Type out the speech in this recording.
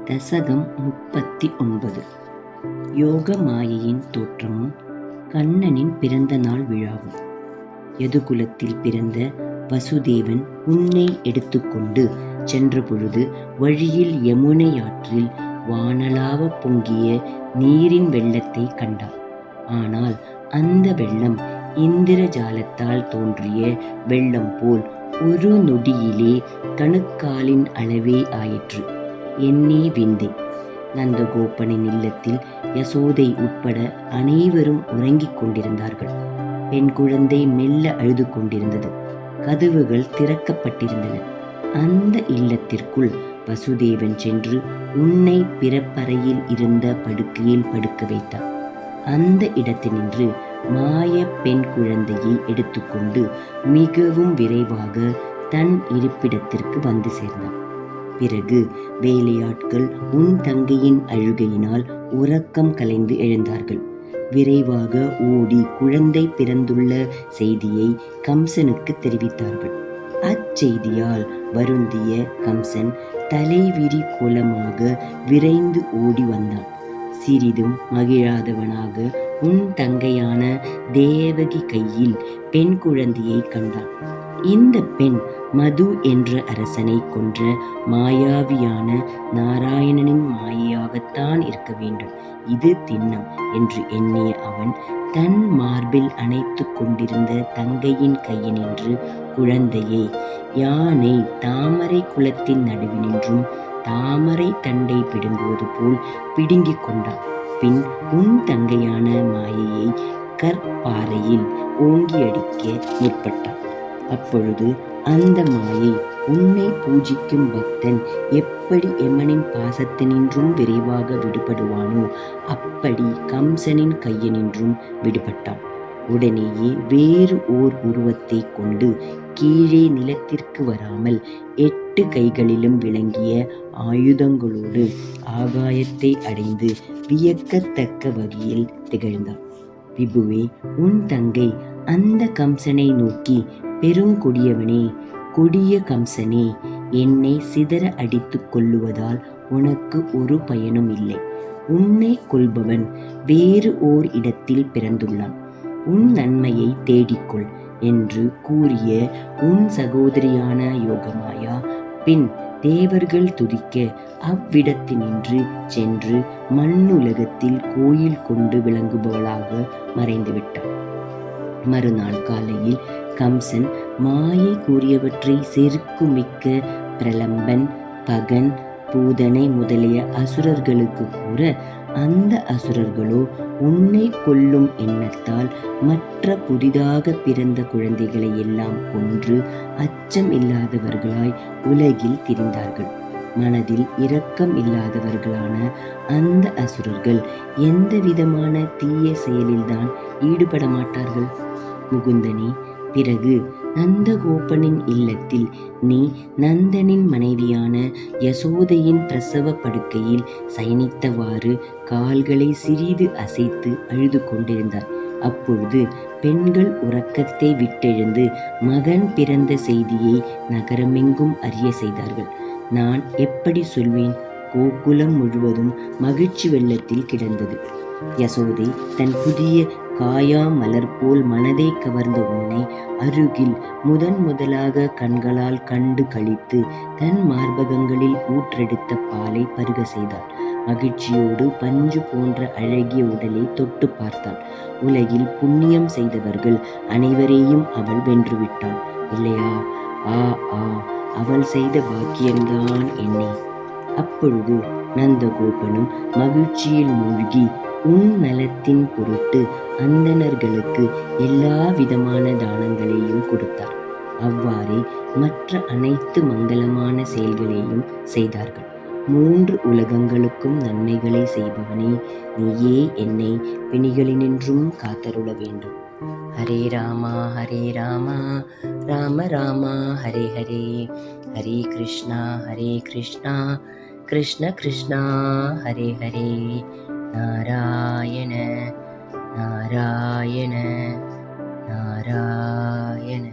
தசகம் 39. யோக மாயையின் தோற்றமும் கண்ணனின் பிறந்த நாள் விழாவும். யதுகுலத்தில் பிறந்த வசுதேவன் உன்னை எடுத்துக்கொண்டு சென்றபொழுது வழியில் யமுனை ஆற்றில் வானளாவ பொங்கிய நீரின் வெள்ளத்தை கண்டார். ஆனால் அந்த வெள்ளம் இந்திரஜாலத்தால் தோன்றிய வெள்ளம் போல் ஒரு நொடியிலே கணுக்காலின் அளவே ஆயிற்று. என்னே விந்தை! நந்தகோபனின் இல்லத்தில் யசோதை உட்பட அனைவரும் உறங்கிக் கொண்டிருந்தார்கள். பெண் குழந்தை மெல்ல அழுது கொண்டிருந்தது. கதவுகள் திறக்கப்பட்டிருந்தன. அந்த இல்லத்திற்குள் வசுதேவன் சென்று உன்னை பிறப்பறையில் இருந்த படுக்கையில் படுக்க வைத்தார். அந்த இடத்தினின்று மாய பெண் குழந்தையை எடுத்துக்கொண்டு மிகவும் விரைவாக தன் இருப்பிடத்திற்கு வந்து சேர்ந்தார். பிறகு வேலையாட்கள் உன் தங்கையின் அழுகையினால் உறக்கம் கலைந்து எழுந்தார்கள். விரைவாக ஓடி குழந்தை பிறந்துள்ள செய்தியை கம்சனுக்கு தெரிவித்தார்கள். அச்செய்தியால் வருந்திய கம்சன் தலைவிரி கோலமாக விரைந்து ஓடி வந்தான். சிறிதும் மகிழாதவனாக உன் தங்கையான தேவகி கையில் பெண் குழந்தையை கண்டான். இந்த பெண் மது என்ற அரசனை கொன்ற மாயாவியான நாராயணனின் மாயையாகத்தான் இருக்க வேண்டும். இது திண்ணம் என்று எண்ணிய அவன் தன் மார்பில் அணைத்து கொண்டிருந்த தங்கையின் கையினின்று குழந்தையை யானை தாமரை குளத்தின் நடுவினின்றும் தாமரை தண்டை பிடுங்குவது போல் பிடுங்கிக் கொண்டான். பின் உன் தங்கையான மாயையை கற்பாறையில் ஓங்கி அடிக்க முற்பட்டான். அப்பொழுது அந்த மாயை உன்னை பூஜிக்கும் பக்தன் எப்படி யமனின் பாசத்தினின்றும் விரைவாக விடுபடுவானோ அப்படி கம்சனின் கையினின்றும் விடுபட்டான். உடனேயே வேறு ஓர் உருவத்தை கொண்டு கீழே நிலத்திற்கு வராமல் 8 கைகளிலும் விளங்கிய ஆயுதங்களோடு ஆகாயத்தை அடைந்து வியக்கத்தக்க வகையில் திகழ்ந்தான். விபுவே, உன் தங்கை அந்த கம்சனை நோக்கி, பெருங்கொடியவனே, கொடிய கம்சனே, என்னை சிதற அடித்து கொல்லுவதால் உனக்கு ஒரு பயனும் இல்லை. உன்னை கொல்பவன் வேறு ஓர் இடத்தில் பிறந்துள்ளான். உன் நன்மையை தேடிக்கொள் என்று கூறிய உன் சகோதரியான யோகமாயா பின் தேவர்கள் துதிக்க அவ்விடத்தினின்று சென்று மண்ணுலகத்தில் கோயில் கொண்டு விளங்குபவளாக மறைந்துவிட்டாள். மறுநாள் காலையில் கம்சன் மாயை கூறியவற்றை செருக்குமிக்க பிரலம்பன், பகன், பூதனை முதலிய அசுரர்களுக்கு கூற, அந்த அசுரர்களோ உன்னை கொல்லும் எண்ணத்தால் மற்ற புதிதாக பிறந்த குழந்தைகளை எல்லாம் கொன்று அச்சம் இல்லாதவர்களாய் உலகில் திரிந்தார்கள். மனதில் இரக்கம் இல்லாதவர்களான அந்த அசுரர்கள் எந்த விதமான தீய செயலில்தான் ஈடுபட மாட்டார்கள். முகுந்தனே, பிறகு நந்தகோபனின் இல்லத்தில் நீ நந்தனின் மனைவியான யசோதையின் பிரசவ படுக்கையில் சயனித்தவாறு கால்களை சிறிது அசைத்து அழுது கொண்டிருந்தார். அப்பொழுது பெண்கள் உறக்கத்தை விட்டெழுந்து மகன் பிறந்த செய்தியை நகரமெங்கும் அறிய செய்தார்கள். நான் எப்படி சொல்வேன்? கோகுலம் முழுவதும் மகிழ்ச்சி வெள்ளத்தில் கிடந்தது. யசோதை தன் புதிய காயா மலர் போல் மனதை கவர்ந்த உன்னை அருகில் முதலாக கண்களால் கண்டு களித்து தன் மார்பகங்களில் ஊற்றெடுத்த பாலை பருக செய்தாள். மகிழ்ச்சியோடு பஞ்சு போன்ற அழகிய உடலை தொட்டு பார்த்தாள். உலகில் புண்ணியம் செய்தவர்கள் அனைவரையும் அவள் வென்றுவிட்டாள் இல்லையா? அவள் செய்த பாக்கியம்தான் என்னை. அப்பொழுது நந்தகோபனும் மகிழ்ச்சியில் மூழ்கி உன் நலத்தின் பொருட்டு அந்தணர்களுக்கு எல்லா விதமான தானங்களையும் கொடுத்தார். அவ்வாறே மற்ற அனைத்து மங்களமான செயல்களையும் செய்தார்கள். 3 உலகங்களுக்கும் நன்மைகளை செய்பவனே, நீயே என்னை பிணிகளினின்றும் காத்தருள வேண்டும். ஹரே ராமா ஹரே ராமா, ராம ராமா ஹரே ஹரே, ஹரே கிருஷ்ணா கிருஷ்ண கிருஷ்ணா ஹரே ஹரே, நாராயண நாராயண நாராயண.